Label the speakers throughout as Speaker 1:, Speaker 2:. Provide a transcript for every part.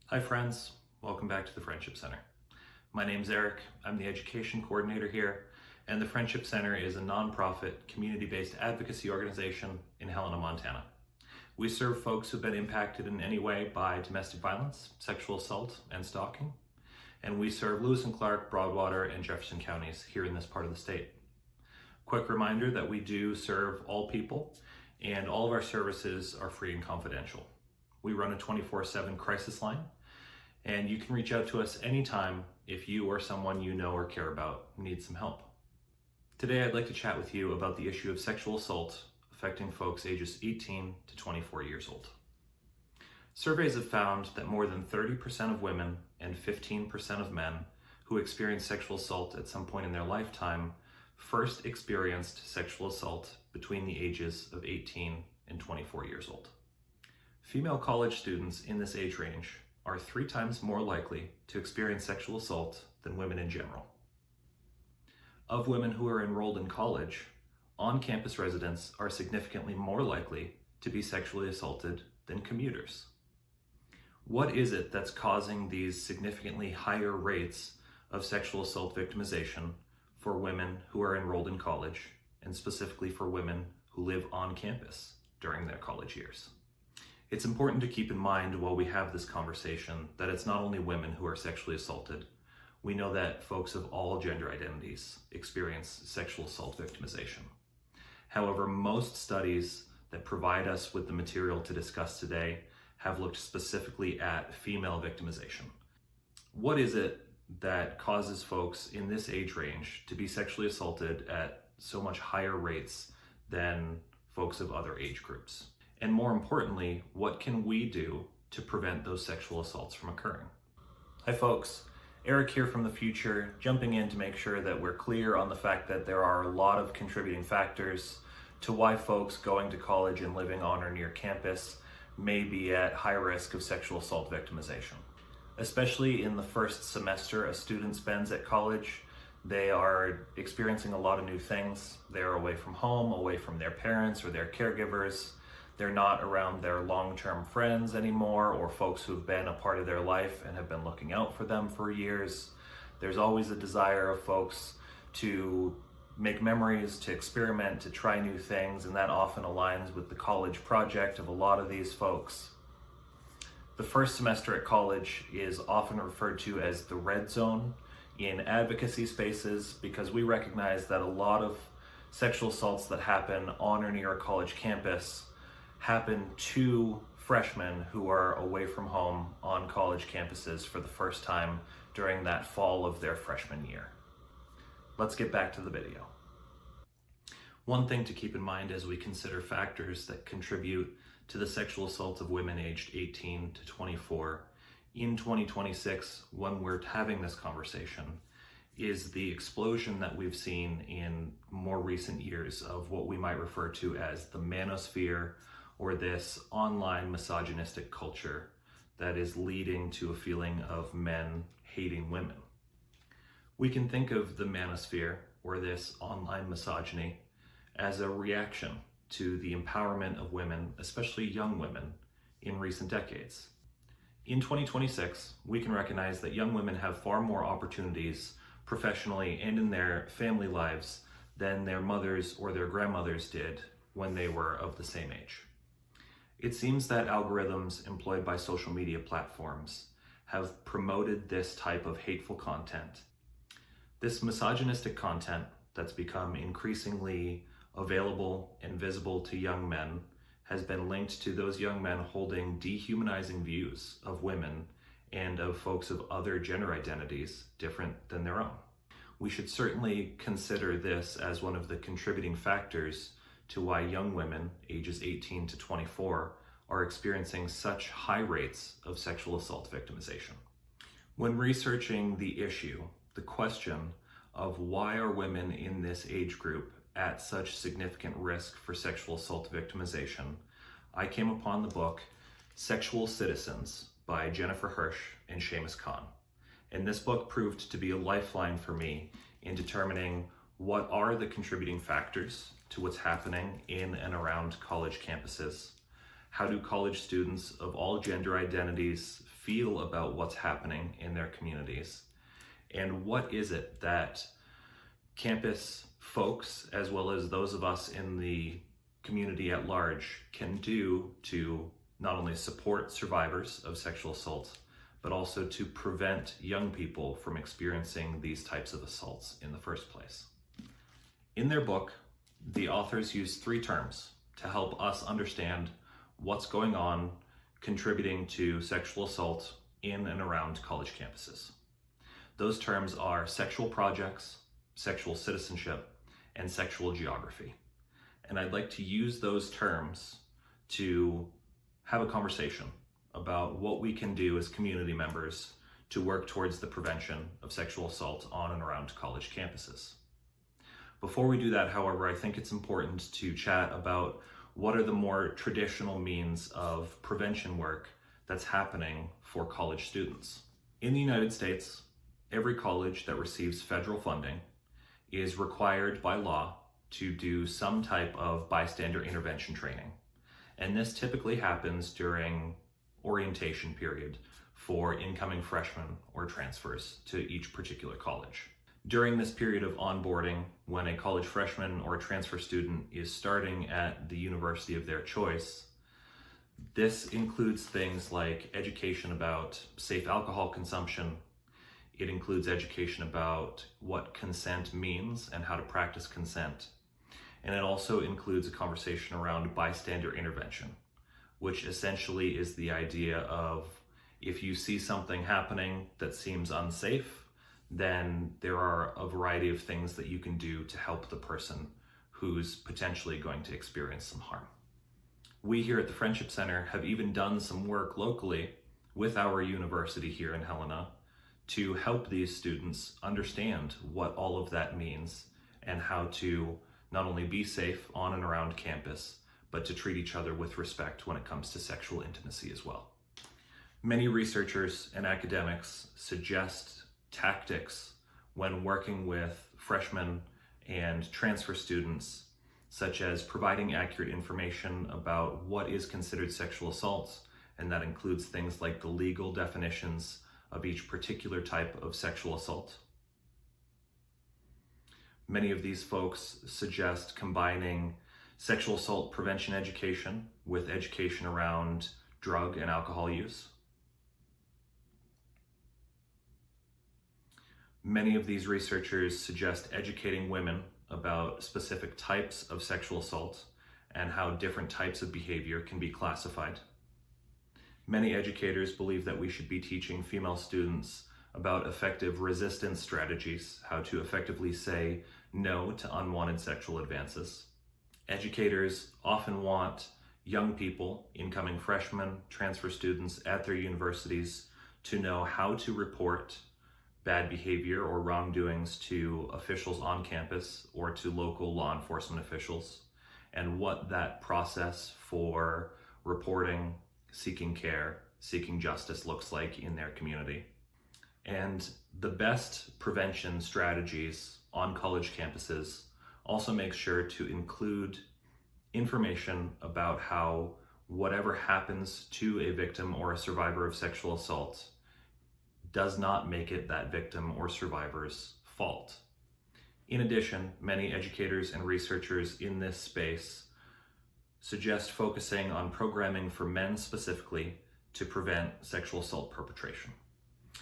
Speaker 1: Hi friends, welcome back to the Friendship Center. My name's Eric, I'm the education coordinator here, and the Friendship Center is a nonprofit, community-based advocacy organization in Helena, Montana. We serve folks who've been impacted in any way by domestic violence, sexual assault, and stalking, and we serve Lewis and Clark, Broadwater, and Jefferson counties here in this part of the state. Quick reminder that we do serve all people, and all of our services are free and confidential. We run a 24/7 crisis line, and you can reach out to us anytime if you or someone you know or care about needs some help. Today, I'd like to chat with you about the issue of sexual assault affecting folks ages 18 to 24 years old. Surveys have found that more than 30% of women and 15% of men who experience sexual assault at some point in their lifetime first experienced sexual assault between the ages of 18 and 24 years old. Female college students in this age range are 3 times more likely to experience sexual assault than women in general. Of women who are enrolled in college, on-campus residents are significantly more likely to be sexually assaulted than commuters. What is it that's causing these significantly higher rates of sexual assault victimization for women who are enrolled in college, and specifically for women who live on campus during their college years? It's important to keep in mind while we have this conversation that it's not only women who are sexually assaulted. We know that folks of all gender identities experience sexual assault victimization. However, most studies that provide us with the material to discuss today have looked specifically at female victimization. What is it that causes folks in this age range to be sexually assaulted at so much higher rates than folks of other age groups? And more importantly, what can we do to prevent those sexual assaults from occurring? Hi folks, Eric here from the future, jumping in to make sure that we're clear on the fact that there are a lot of contributing factors to why folks going to college and living on or near campus may be at high risk of sexual assault victimization. Especially in the first semester a student spends at college, they are experiencing a lot of new things. They're away from home, away from their parents or their caregivers. They're not around their long-term friends anymore or folks who've been a part of their life and have been looking out for them for years. There's always a desire of folks to make memories, to experiment, to try new things, and that often aligns with the college project of a lot of these folks. The first semester at college is often referred to as the red zone in advocacy spaces because we recognize that a lot of sexual assaults that happen on or near a college campus happen to freshmen who are away from home on college campuses for the first time during that fall of their freshman year. Let's get back to the video. One thing to keep in mind as we consider factors that contribute to the sexual assault of women aged 18 to 24 in 2026, when we're having this conversation, is the explosion that we've seen in more recent years of what we might refer to as the manosphere, or this online misogynistic culture that is leading to a feeling of men hating women. We can think of the manosphere, or this online misogyny, as a reaction to the empowerment of women, especially young women, in recent decades. In 2026, we can recognize that young women have far more opportunities professionally and in their family lives than their mothers or their grandmothers did when they were of the same age. It seems that algorithms employed by social media platforms have promoted this type of hateful content. This misogynistic content that's become increasingly available and visible to young men has been linked to those young men holding dehumanizing views of women and of folks of other gender identities different than their own. We should certainly consider this as one of the contributing factors to why young women ages 18 to 24 are experiencing such high rates of sexual assault victimization. When researching the issue, the question of why are women in this age group at such significant risk for sexual assault victimization, I came upon the book Sexual Citizens by Jennifer Hirsch and Seamus Khan. And this book proved to be a lifeline for me in determining what are the contributing factors to what's happening in and around college campuses. How do college students of all gender identities feel about what's happening in their communities, and what is it that campus folks, as well as those of us in the community at large, can do to not only support survivors of sexual assault, but also to prevent young people from experiencing these types of assaults in the first place. In their book, the authors use 3 terms to help us understand what's going on contributing to sexual assault in and around college campuses. Those terms are sexual projects, sexual citizenship, and sexual geography. And I'd like to use those terms to have a conversation about what we can do as community members to work towards the prevention of sexual assault on and around college campuses. Before we do that, however, I think it's important to chat about what are the more traditional means of prevention work that's happening for college students. In the United States, every college that receives federal funding is required by law to do some type of bystander intervention training. And this typically happens during orientation period for incoming freshmen or transfers to each particular college. During this period of onboarding, when a college freshman or a transfer student is starting at the university of their choice, this includes things like education about safe alcohol consumption. It includes education about what consent means and how to practice consent. And it also includes a conversation around bystander intervention, which essentially is the idea of if you see something happening that seems unsafe, then there are a variety of things that you can do to help the person who's potentially going to experience some harm. We here at the Friendship Center have even done some work locally with our university here in Helena to help these students understand what all of that means and how to not only be safe on and around campus, but to treat each other with respect when it comes to sexual intimacy as well. Many researchers and academics suggest tactics when working with freshmen and transfer students, such as providing accurate information about what is considered sexual assault, and that includes things like the legal definitions of each particular type of sexual assault. Many of these folks suggest combining sexual assault prevention education with education around drug and alcohol use. Many of these researchers suggest educating women about specific types of sexual assault and how different types of behavior can be classified. Many educators believe that we should be teaching female students about effective resistance strategies, how to effectively say no to unwanted sexual advances. Educators often want young people, incoming freshmen, transfer students at their universities, to know how to report bad behavior or wrongdoings to officials on campus or to local law enforcement officials, and what that process for reporting, seeking care, seeking justice looks like in their community. And the best prevention strategies on college campuses also make sure to include information about how whatever happens to a victim or a survivor of sexual assault does not make it that victim or survivor's fault. In addition, many educators and researchers in this space suggest focusing on programming for men specifically to prevent sexual assault perpetration.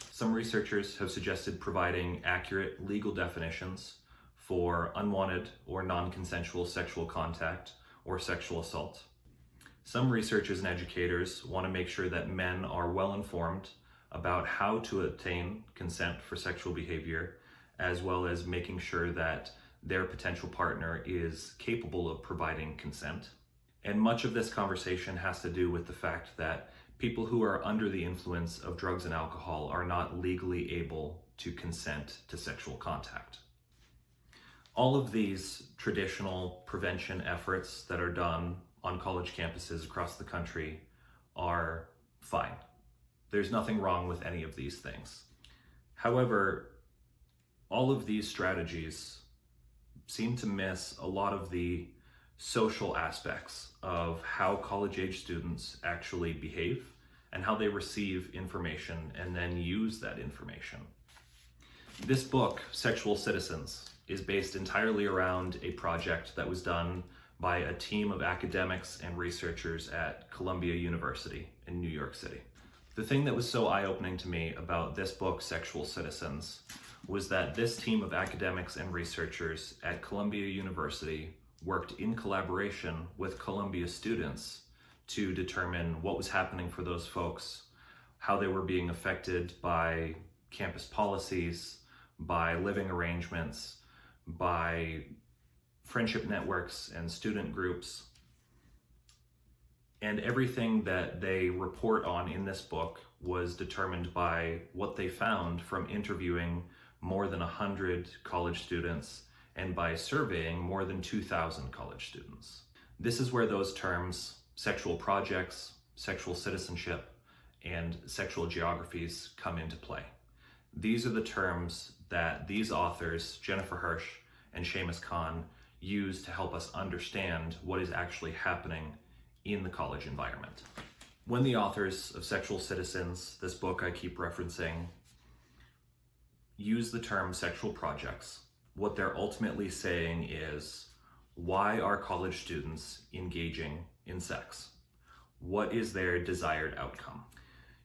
Speaker 1: Some researchers have suggested providing accurate legal definitions for unwanted or non-consensual sexual contact or sexual assault. Some researchers and educators want to make sure that men are well informed about how to obtain consent for sexual behavior, as well as making sure that their potential partner is capable of providing consent. And much of this conversation has to do with the fact that people who are under the influence of drugs and alcohol are not legally able to consent to sexual contact. All of these traditional prevention efforts that are done on college campuses across the country are fine. There's nothing wrong with any of these things. However, all of these strategies seem to miss a lot of the social aspects of how college-age students actually behave and how they receive information and then use that information. This book, Sexual Citizens, is based entirely around a project that was done by a team of academics and researchers at Columbia University in New York City. The thing that was so eye-opening to me about this book, Sexual Citizens, was that this team of academics and researchers at Columbia University worked in collaboration with Columbia students to determine what was happening for those folks, how they were being affected by campus policies, by living arrangements, by friendship networks and student groups. And everything that they report on in this book was determined by what they found from interviewing more than 100 college students and by surveying more than 2,000 college students. This is where those terms, sexual projects, sexual citizenship, and sexual geographies come into play. These are the terms that these authors, Jennifer Hirsch and Seamus Khan, use to help us understand what is actually happening in the college environment. When the authors of Sexual Citizens, this book I keep referencing, use the term sexual projects, what they're ultimately saying is, why are college students engaging in sex? What is their desired outcome?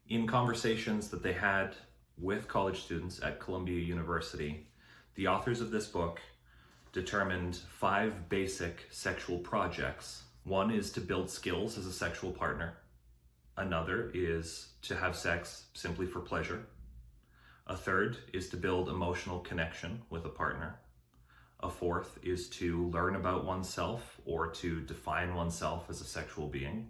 Speaker 1: In conversations that they had with college students at Columbia University, the authors of this book determined 5 basic sexual projects. One is to build skills as a sexual partner. Another is to have sex simply for pleasure. A third is to build emotional connection with a partner. A fourth is to learn about oneself or to define oneself as a sexual being.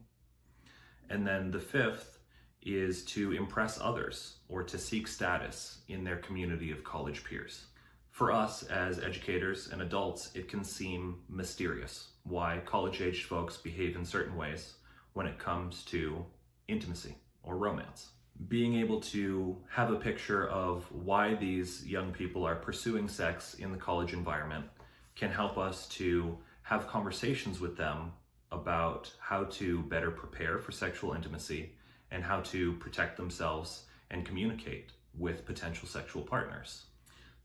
Speaker 1: And then the fifth is to impress others or to seek status in their community of college peers. For us as educators and adults, it can seem mysterious why college-aged folks behave in certain ways when it comes to intimacy or romance. Being able to have a picture of why these young people are pursuing sex in the college environment can help us to have conversations with them about how to better prepare for sexual intimacy and how to protect themselves and communicate with potential sexual partners.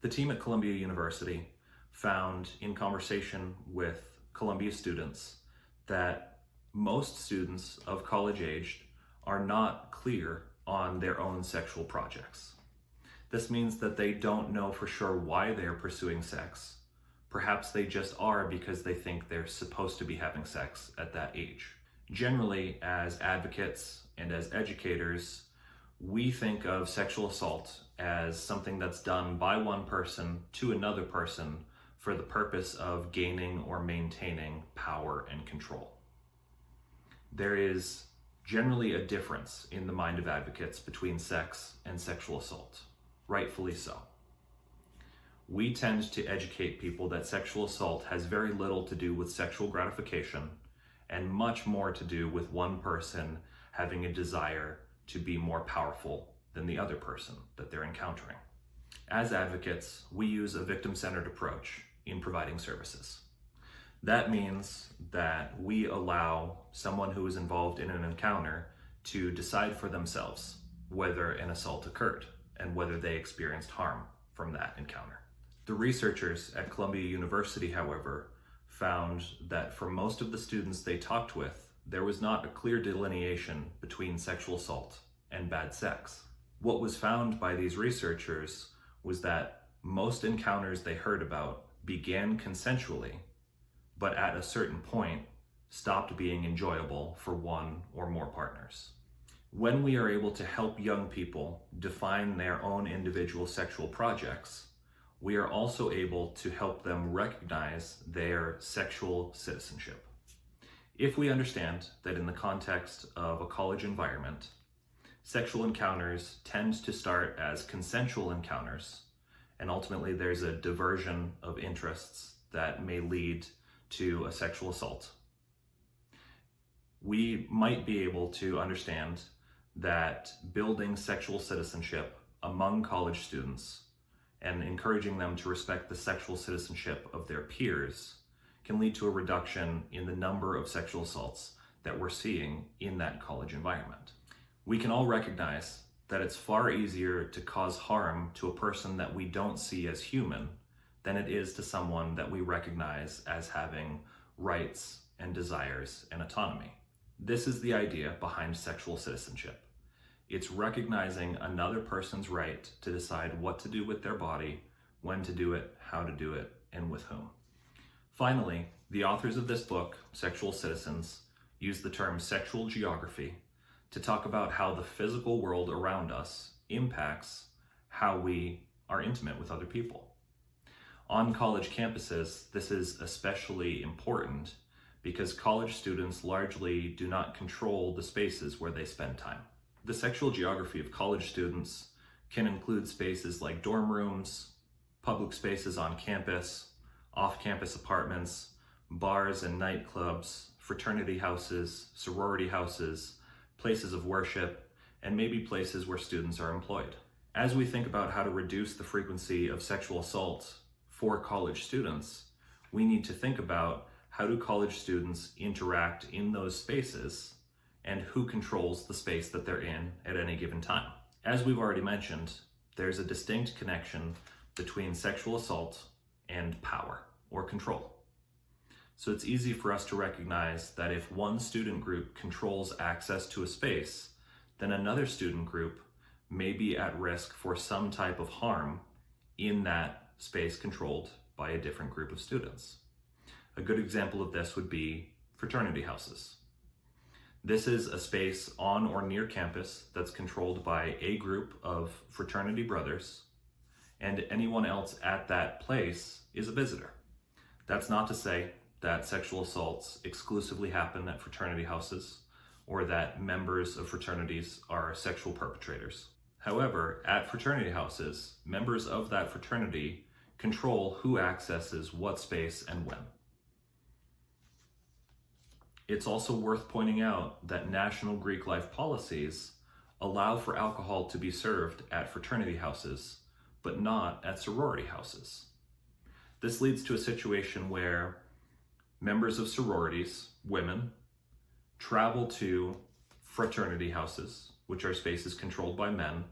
Speaker 1: The team at Columbia University found in conversation with Columbia students that most students of college age are not clear on their own sexual projects. This means that they don't know for sure why they're pursuing sex. Perhaps they just are because they think they're supposed to be having sex at that age. Generally, as advocates and as educators, we think of sexual assault as something that's done by one person to another person for the purpose of gaining or maintaining power and control. There is generally a difference in the mind of advocates between sex and sexual assault, rightfully so. We tend to educate people that sexual assault has very little to do with sexual gratification and much more to do with one person having a desire to be more powerful than the other person that they're encountering. As advocates, we use a victim-centered approach in providing services. That means that we allow someone who is involved in an encounter to decide for themselves whether an assault occurred and whether they experienced harm from that encounter. The researchers at Columbia University, however, found that for most of the students they talked with, there was not a clear delineation between sexual assault and bad sex. What was found by these researchers was that most encounters they heard about began consensually, but at a certain point stopped being enjoyable for one or more partners. When we are able to help young people define their own individual sexual projects, we are also able to help them recognize their sexual citizenship. If we understand that in the context of a college environment, sexual encounters tend to start as consensual encounters, and ultimately there's a diversion of interests that may lead to a sexual assault, we might be able to understand that building sexual citizenship among college students and encouraging them to respect the sexual citizenship of their peers can lead to a reduction in the number of sexual assaults that we're seeing in that college environment. We can all recognize that it's far easier to cause harm to a person that we don't see as human than it is to someone that we recognize as having rights and desires and autonomy. This is the idea behind sexual citizenship. It's recognizing another person's right to decide what to do with their body, when to do it, how to do it, and with whom. Finally, the authors of this book, Sexual Citizens, use the term sexual geography to talk about how the physical world around us impacts how we are intimate with other people. On college campuses, this is especially important because college students largely do not control the spaces where they spend time. The sexual geography of college students can include spaces like dorm rooms, public spaces on campus, off-campus apartments, bars and nightclubs, fraternity houses, sorority houses, places of worship, and maybe places where students are employed. As we think about how to reduce the frequency of sexual assault for college students, we need to think about how do college students interact in those spaces and who controls the space that they're in at any given time. As we've already mentioned, there's a distinct connection between sexual assault and power or control. So it's easy for us to recognize that if one student group controls access to a space, then another student group may be at risk for some type of harm in that space controlled by a different group of students. A good example of this would be fraternity houses. This is a space on or near campus that's controlled by a group of fraternity brothers, and anyone else at that place is a visitor. That's not to say that sexual assaults exclusively happen at fraternity houses or that members of fraternities are sexual perpetrators. However, at fraternity houses, members of that fraternity control who accesses what space and when. It's also worth pointing out that national Greek life policies allow for alcohol to be served at fraternity houses, but not at sorority houses. This leads to a situation where members of sororities, women, travel to fraternity houses, which are spaces controlled by men,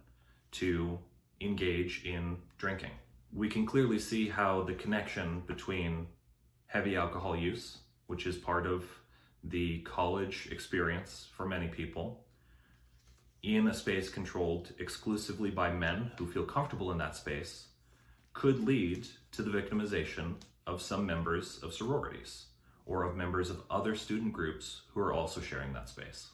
Speaker 1: to engage in drinking. We can clearly see how the connection between heavy alcohol use, which is part of the college experience for many people, in a space controlled exclusively by men who feel comfortable in that space, could lead to the victimization of some members of sororities or of members of other student groups who are also sharing that space.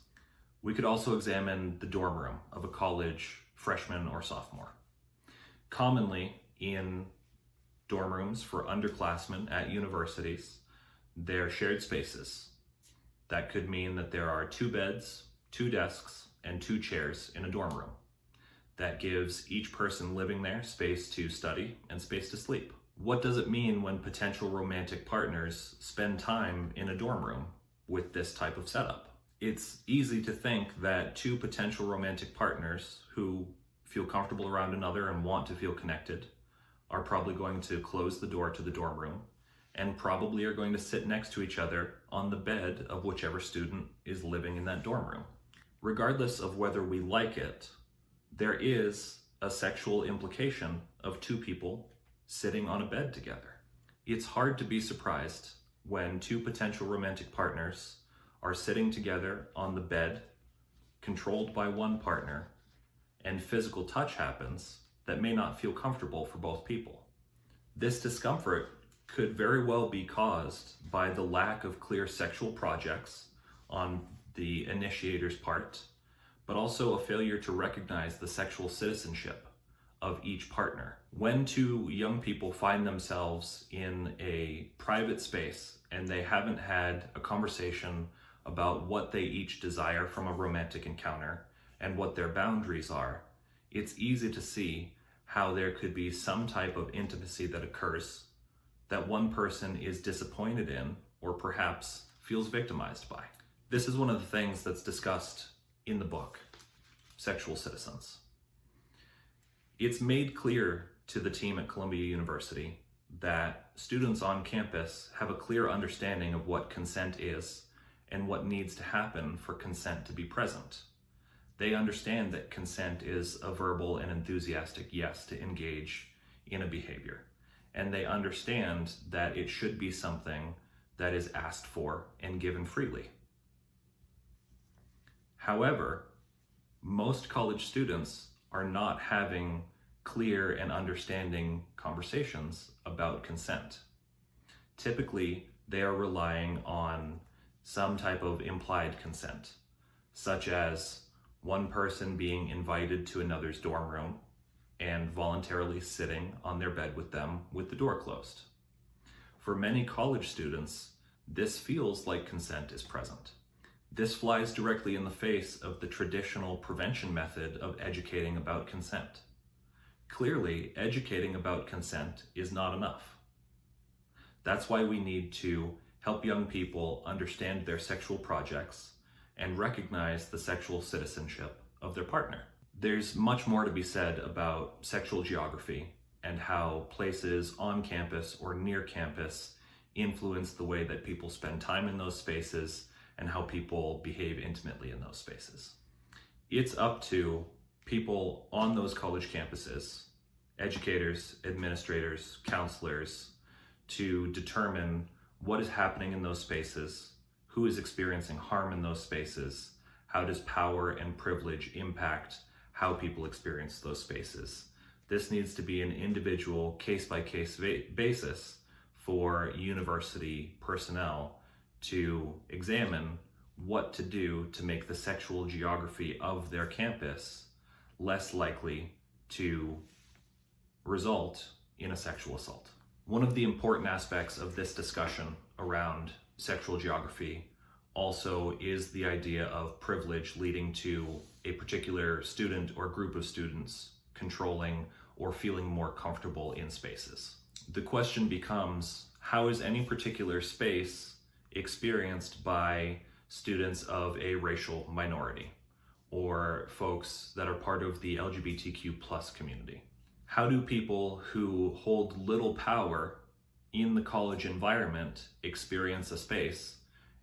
Speaker 1: We could also examine the dorm room of a college freshman or sophomore. Commonly in dorm rooms for underclassmen at universities, they're shared spaces. That could mean that there are 2 beds, 2 desks, and 2 chairs in a dorm room. That gives each person living there space to study and space to sleep. What does it mean when potential romantic partners spend time in a dorm room with this type of setup? It's easy to think that 2 potential romantic partners who feel comfortable around another and want to feel connected are probably going to close the door to the dorm room and probably are going to sit next to each other on the bed of whichever student is living in that dorm room. Regardless of whether we like it, there is a sexual implication of 2 people sitting on a bed together. It's hard to be surprised when 2 potential romantic partners are sitting together on the bed, controlled by one partner, and physical touch happens that may not feel comfortable for both people. This discomfort could very well be caused by the lack of clear sexual projects on the initiator's part, but also a failure to recognize the sexual citizenship of each partner. When 2 young people find themselves in a private space and they haven't had a conversation about what they each desire from a romantic encounter and what their boundaries are, it's easy to see how there could be some type of intimacy that occurs that one person is disappointed in or perhaps feels victimized by. This is one of the things that's discussed in the book, Sexual Citizens. It's made clear to the team at Columbia University that students on campus have a clear understanding of what consent is and what needs to happen for consent to be present. They understand that consent is a verbal and enthusiastic yes to engage in a behavior. And they understand that it should be something that is asked for and given freely. However, most college students are not having clear and understanding conversations about consent. Typically, they are relying on some type of implied consent, such as one person being invited to another's dorm room and voluntarily sitting on their bed with them with the door closed. For many college students, this feels like consent is present. This flies directly in the face of the traditional prevention method of educating about consent. Clearly, educating about consent is not enough. That's why we need to help young people understand their sexual projects and recognize the sexual citizenship of their partner. There's much more to be said about sexual geography and how places on campus or near campus influence the way that people spend time in those spaces and how people behave intimately in those spaces. It's up to people on those college campuses, educators, administrators, counselors, to determine what is happening in those spaces, who is experiencing harm in those spaces, how does power and privilege impact how people experience those spaces. This needs to be an individual case-by-case basis for university personnel to examine what to do to make the sexual geography of their campus less likely to result in a sexual assault. One of the important aspects of this discussion around sexual geography also is the idea of privilege leading to a particular student or group of students controlling or feeling more comfortable in spaces. The question becomes, how is any particular space experienced by students of a racial minority or folks that are part of the LGBTQ plus community? How do people who hold little power in the college environment experience a space,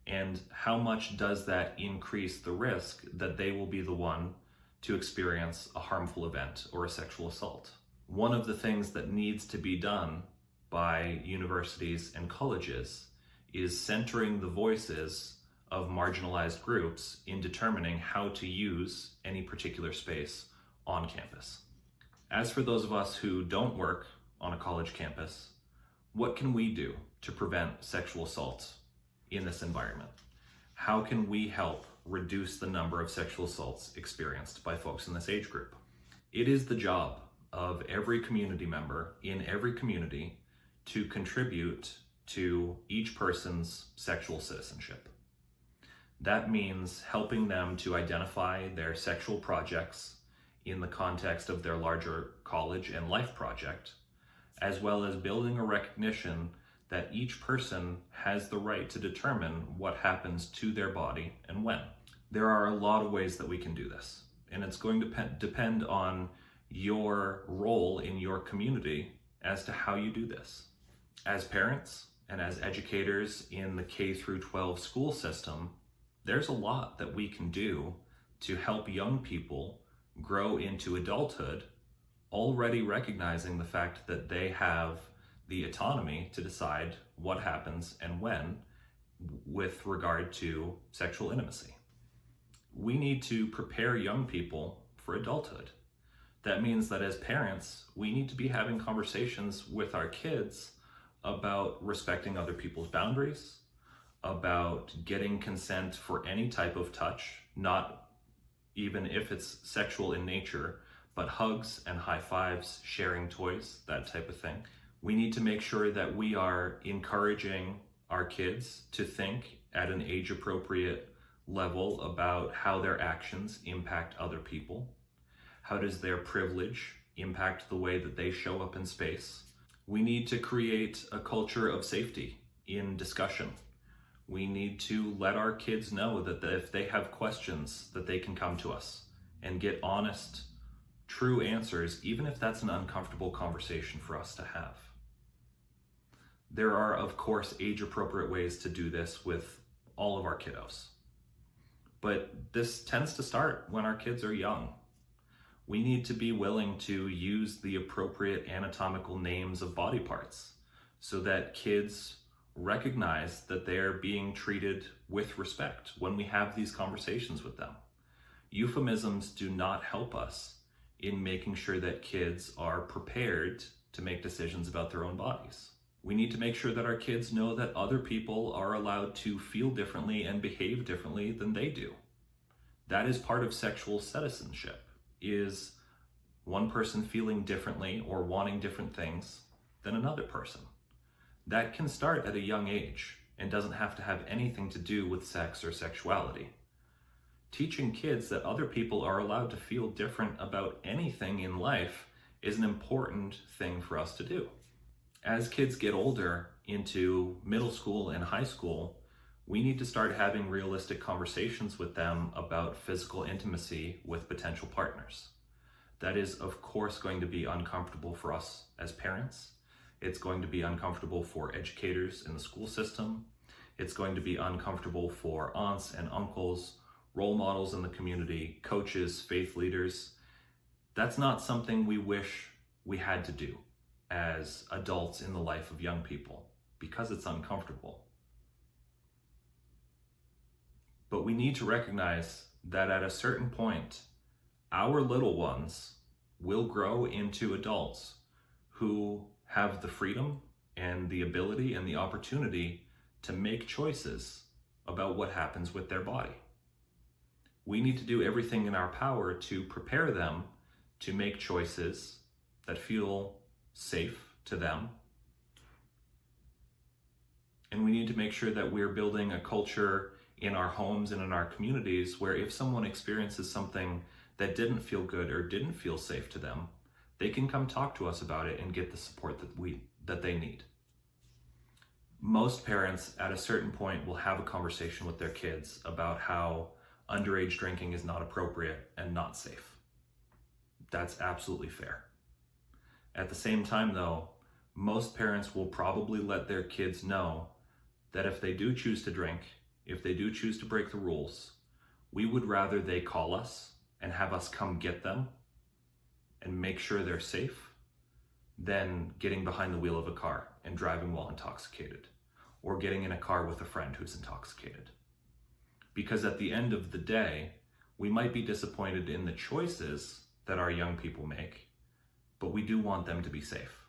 Speaker 1: and how much does that increase the risk that they will be the one to experience a harmful event or a sexual assault? One of the things that needs to be done by universities and colleges is centering the voices of marginalized groups in determining how to use any particular space on campus. As for those of us who don't work on a college campus, what can we do to prevent sexual assault in this environment? How can we help reduce the number of sexual assaults experienced by folks in this age group? It is the job of every community member in every community to contribute to each person's sexual citizenship. That means helping them to identify their sexual projects in the context of their larger college and life project, as well as building a recognition that each person has the right to determine what happens to their body and when. There are a lot of ways that we can do this, and it's going to depend on your role in your community as to how you do this. As parents and as educators in the K through 12 school system, there's a lot that we can do to help young people grow into adulthood, already recognizing the fact that they have the autonomy to decide what happens and when with regard to sexual intimacy. We need to prepare young people for adulthood. That means that as parents, we need to be having conversations with our kids about respecting other people's boundaries, about getting consent for any type of touch, not even if it's sexual in nature, but hugs and high fives, sharing toys, that type of thing. We need to make sure that we are encouraging our kids to think at an age-appropriate level about how their actions impact other people. How does their privilege impact the way that they show up in space? We need to create a culture of safety in discussion. We need to let our kids know that if they have questions, that they can come to us and get honest, true answers, even if that's an uncomfortable conversation for us to have. There are, of course, age-appropriate ways to do this with all of our kiddos. But this tends to start when our kids are young. We need to be willing to use the appropriate anatomical names of body parts so that kids recognize that they're being treated with respect when we have these conversations with them. Euphemisms do not help us in making sure that kids are prepared to make decisions about their own bodies. We need to make sure that our kids know that other people are allowed to feel differently and behave differently than they do. That is part of sexual citizenship, is one person feeling differently or wanting different things than another person. That can start at a young age and doesn't have to have anything to do with sex or sexuality. Teaching kids that other people are allowed to feel different about anything in life is an important thing for us to do. As kids get older into middle school and high school, we need to start having realistic conversations with them about physical intimacy with potential partners. That is, of course, going to be uncomfortable for us as parents. It's going to be uncomfortable for educators in the school system. It's going to be uncomfortable for aunts and uncles, role models in the community, coaches, faith leaders. That's not something we wish we had to do as adults in the life of young people, because it's uncomfortable. But we need to recognize that at a certain point, our little ones will grow into adults who have the freedom and the ability and the opportunity to make choices about what happens with their body. We need to do everything in our power to prepare them to make choices that feel safe to them. And we need to make sure that we're building a culture in our homes and in our communities where if someone experiences something that didn't feel good or didn't feel safe to them, they can come talk to us about it and get the support that they need. Most parents at a certain point will have a conversation with their kids about how underage drinking is not appropriate and not safe. That's absolutely fair. At the same time though, most parents will probably let their kids know that if they do choose to drink, if they do choose to break the rules, we would rather they call us and have us come get them and make sure they're safe than getting behind the wheel of a car and driving while intoxicated, or getting in a car with a friend who's intoxicated. Because at the end of the day, we might be disappointed in the choices that our young people make, but we do want them to be safe.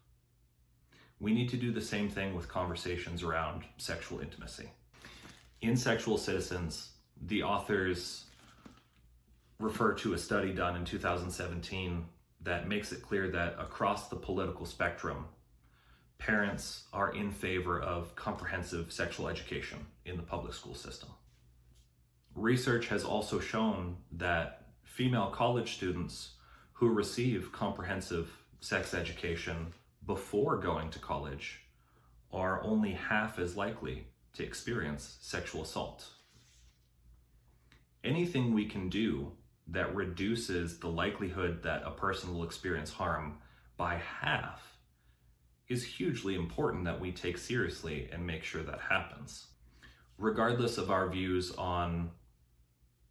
Speaker 1: We need to do the same thing with conversations around sexual intimacy. In Sexual Citizens, the authors refer to a study done in 2017 that makes it clear that across the political spectrum, parents are in favor of comprehensive sexual education in the public school system. Research has also shown that female college students who receive comprehensive sex education before going to college are only half as likely to experience sexual assault. Anything we can do that reduces the likelihood that a person will experience harm by half is hugely important that we take seriously and make sure that happens. Regardless of our views on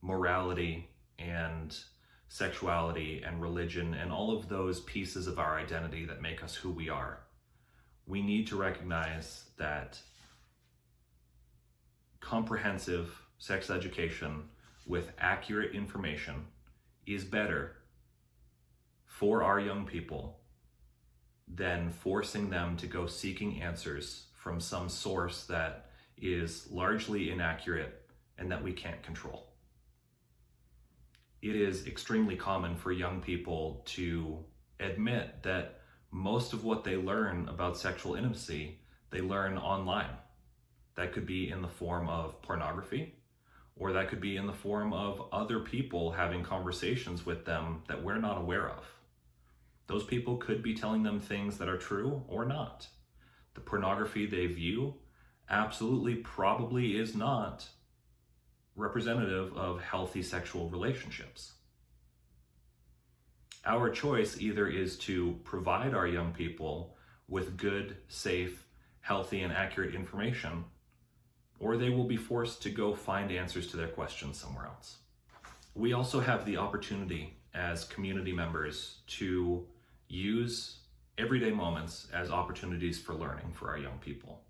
Speaker 1: morality and sexuality and religion and all of those pieces of our identity that make us who we are, we need to recognize that comprehensive sex education with accurate information is better for our young people than forcing them to go seeking answers from some source that is largely inaccurate and that we can't control. It is extremely common for young people to admit that most of what they learn about sexual intimacy, they learn online. That could be in the form of pornography, or that could be in the form of other people having conversations with them that we're not aware of. Those people could be telling them things that are true or not. The pornography they view absolutely probably is not representative of healthy sexual relationships. Our choice either is to provide our young people with good, safe, healthy, and accurate information, or they will be forced to go find answers to their questions somewhere else. We also have the opportunity as community members to use everyday moments as opportunities for learning for our young people.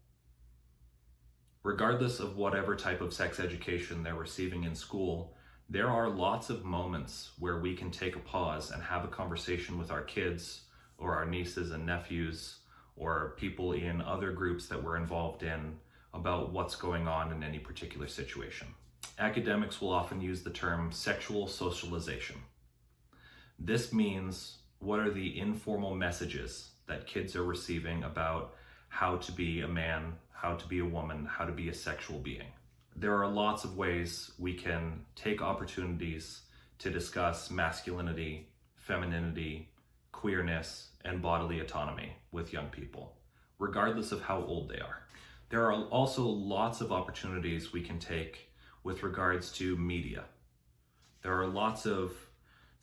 Speaker 1: Regardless of whatever type of sex education they're receiving in school, there are lots of moments where we can take a pause and have a conversation with our kids or our nieces and nephews or people in other groups that we're involved in about what's going on in any particular situation. Academics will often use the term sexual socialization. This means what are the informal messages that kids are receiving about how to be a man, how to be a woman, how to be a sexual being. There are lots of ways we can take opportunities to discuss masculinity, femininity, queerness, and bodily autonomy with young people, regardless of how old they are. There are also lots of opportunities we can take with regards to media. There are lots of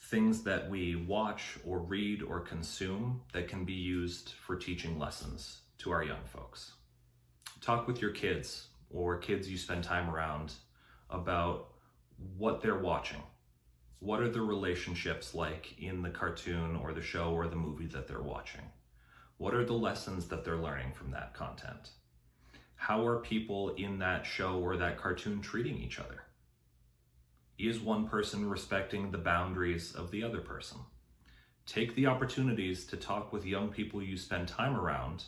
Speaker 1: things that we watch or read or consume that can be used for teaching lessons to our young folks. Talk with your kids or kids you spend time around about what they're watching. What are the relationships like in the cartoon or the show or the movie that they're watching? What are the lessons that they're learning from that content? How are people in that show or that cartoon treating each other? Is one person respecting the boundaries of the other person? Take the opportunities to talk with young people you spend time around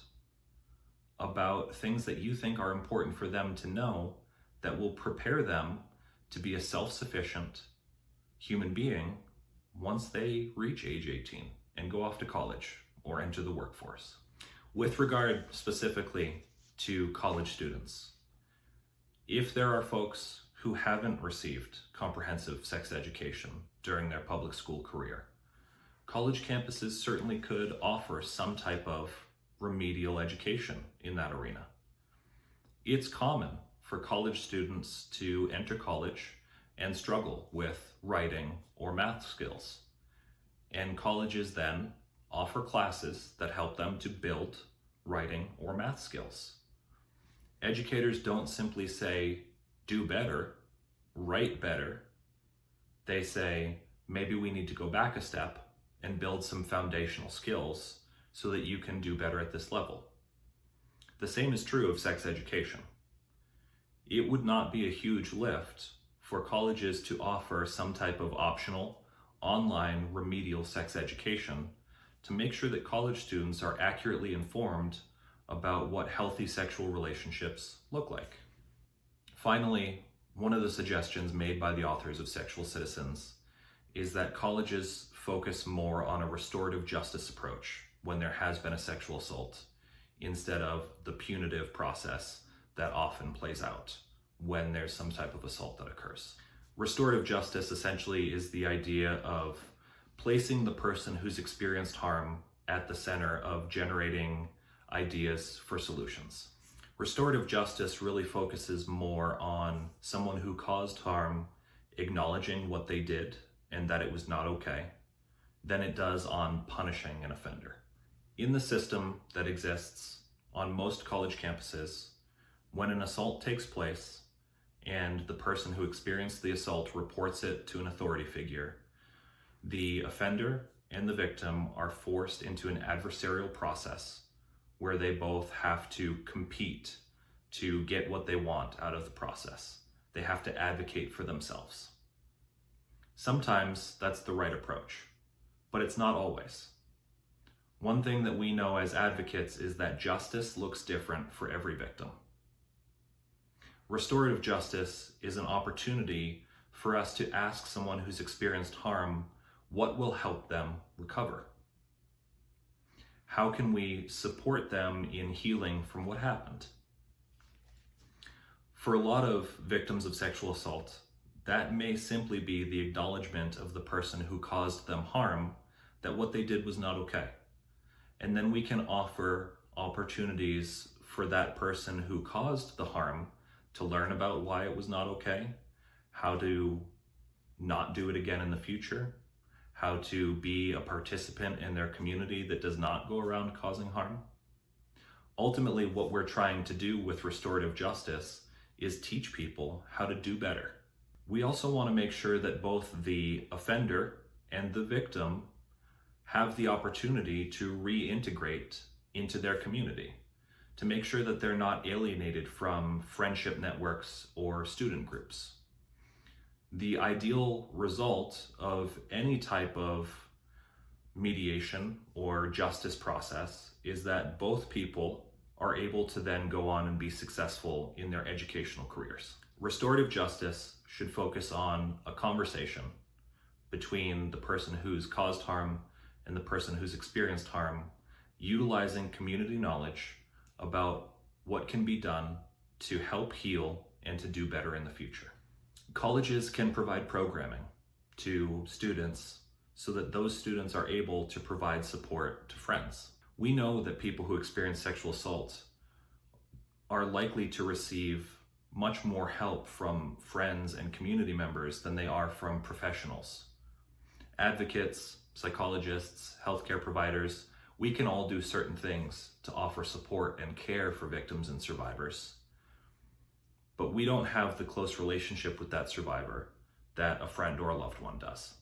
Speaker 1: about things that you think are important for them to know that will prepare them to be a self-sufficient human being once they reach age 18 and go off to college or enter the workforce. With regard specifically to college students, if there are folks who haven't received comprehensive sex education during their public school career, college campuses certainly could offer some type of remedial education in that arena. It's common for college students to enter college and struggle with writing or math skills. And colleges then offer classes that help them to build writing or math skills. Educators don't simply say, do better, write better. They say, maybe we need to go back a step and build some foundational skills so that you can do better at this level. The same is true of sex education. It would not be a huge lift for colleges to offer some type of optional, online remedial sex education to make sure that college students are accurately informed about what healthy sexual relationships look like. Finally, one of the suggestions made by the authors of Sexual Citizens is that colleges focus more on a restorative justice approach when there has been a sexual assault, instead of the punitive process that often plays out when there's some type of assault that occurs. Restorative justice essentially is the idea of placing the person who's experienced harm at the center of generating ideas for solutions. Restorative justice really focuses more on someone who caused harm acknowledging what they did and that it was not okay than it does on punishing an offender. In the system that exists on most college campuses, when an assault takes place and the person who experienced the assault reports it to an authority figure, the offender and the victim are forced into an adversarial process where they both have to compete to get what they want out of the process. They have to advocate for themselves. Sometimes that's the right approach, but it's not always. One thing that we know as advocates is that justice looks different for every victim. Restorative justice is an opportunity for us to ask someone who's experienced harm what will help them recover. How can we support them in healing from what happened? For a lot of victims of sexual assault, that may simply be the acknowledgement of the person who caused them harm that what they did was not okay. And then we can offer opportunities for that person who caused the harm to learn about why it was not okay, how to not do it again in the future, how to be a participant in their community that does not go around causing harm. Ultimately, what we're trying to do with restorative justice is teach people how to do better. We also want to make sure that both the offender and the victim have the opportunity to reintegrate into their community, to make sure that they're not alienated from friendship networks or student groups. The ideal result of any type of mediation or justice process is that both people are able to then go on and be successful in their educational careers. Restorative justice should focus on a conversation between the person who's caused harm and the person who's experienced harm, utilizing community knowledge about what can be done to help heal and to do better in the future. Colleges can provide programming to students so that those students are able to provide support to friends. We know that people who experience sexual assault are likely to receive much more help from friends and community members than they are from professionals. Advocates, psychologists, healthcare providers, we can all do certain things to offer support and care for victims and survivors. But we don't have the close relationship with that survivor that a friend or a loved one does.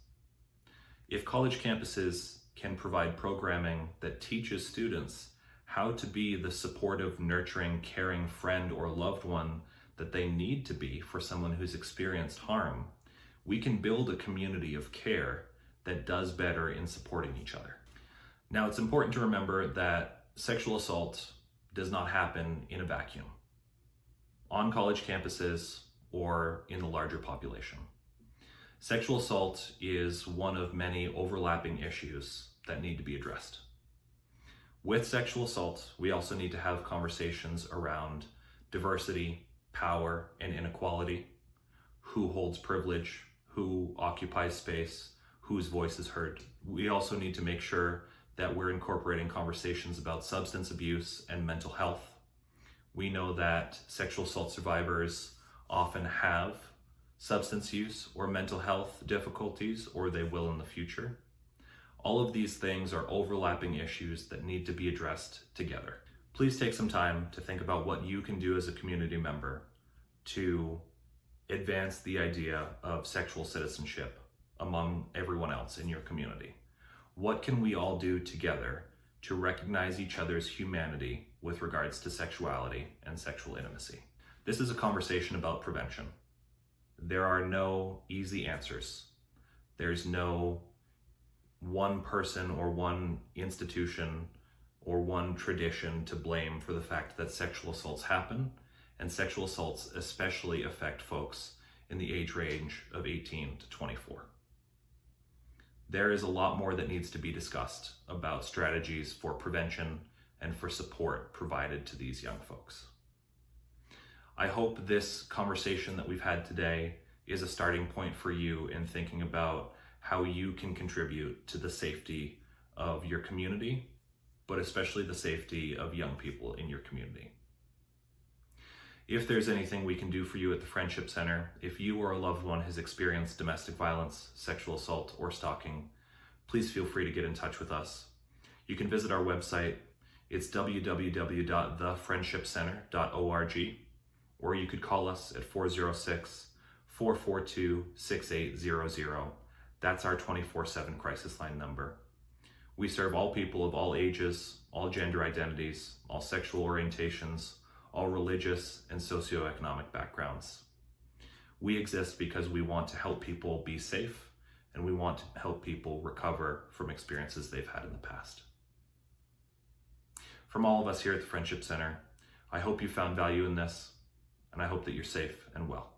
Speaker 1: If college campuses can provide programming that teaches students how to be the supportive, nurturing, caring friend or loved one that they need to be for someone who's experienced harm, we can build a community of care that does better in supporting each other. Now, it's important to remember that sexual assault does not happen in a vacuum on college campuses or in the larger population. Sexual assault is one of many overlapping issues that need to be addressed. With sexual assault, we also need to have conversations around diversity, power, and inequality, who holds privilege, who occupies space, whose voice is heard. We also need to make sure that we're incorporating conversations about substance abuse and mental health. We know that sexual assault survivors often have substance use or mental health difficulties, or they will in the future. All of these things are overlapping issues that need to be addressed together. Please take some time to think about what you can do as a community member to advance the idea of sexual citizenship among everyone else in your community. What can we all do together to recognize each other's humanity with regards to sexuality and sexual intimacy? This is a conversation about prevention. There are no easy answers. There's no one person or one institution or one tradition to blame for the fact that sexual assaults happen, and sexual assaults especially affect folks in the age range of 18 to 24. There is a lot more that needs to be discussed about strategies for prevention and for support provided to these young folks. I hope this conversation that we've had today is a starting point for you in thinking about how you can contribute to the safety of your community, but especially the safety of young people in your community. If there's anything we can do for you at the Friendship Center, if you or a loved one has experienced domestic violence, sexual assault, or stalking, please feel free to get in touch with us. You can visit our website. It's www.thefriendshipcenter.org, or you could call us at 406-442-6800. That's our 24/7 crisis line number. We serve all people of all ages, all gender identities, all sexual orientations, all religious and socioeconomic backgrounds. We exist because we want to help people be safe, and we want to help people recover from experiences they've had in the past. From all of us here at the Friendship Center, I hope you found value in this, and I hope that you're safe and well.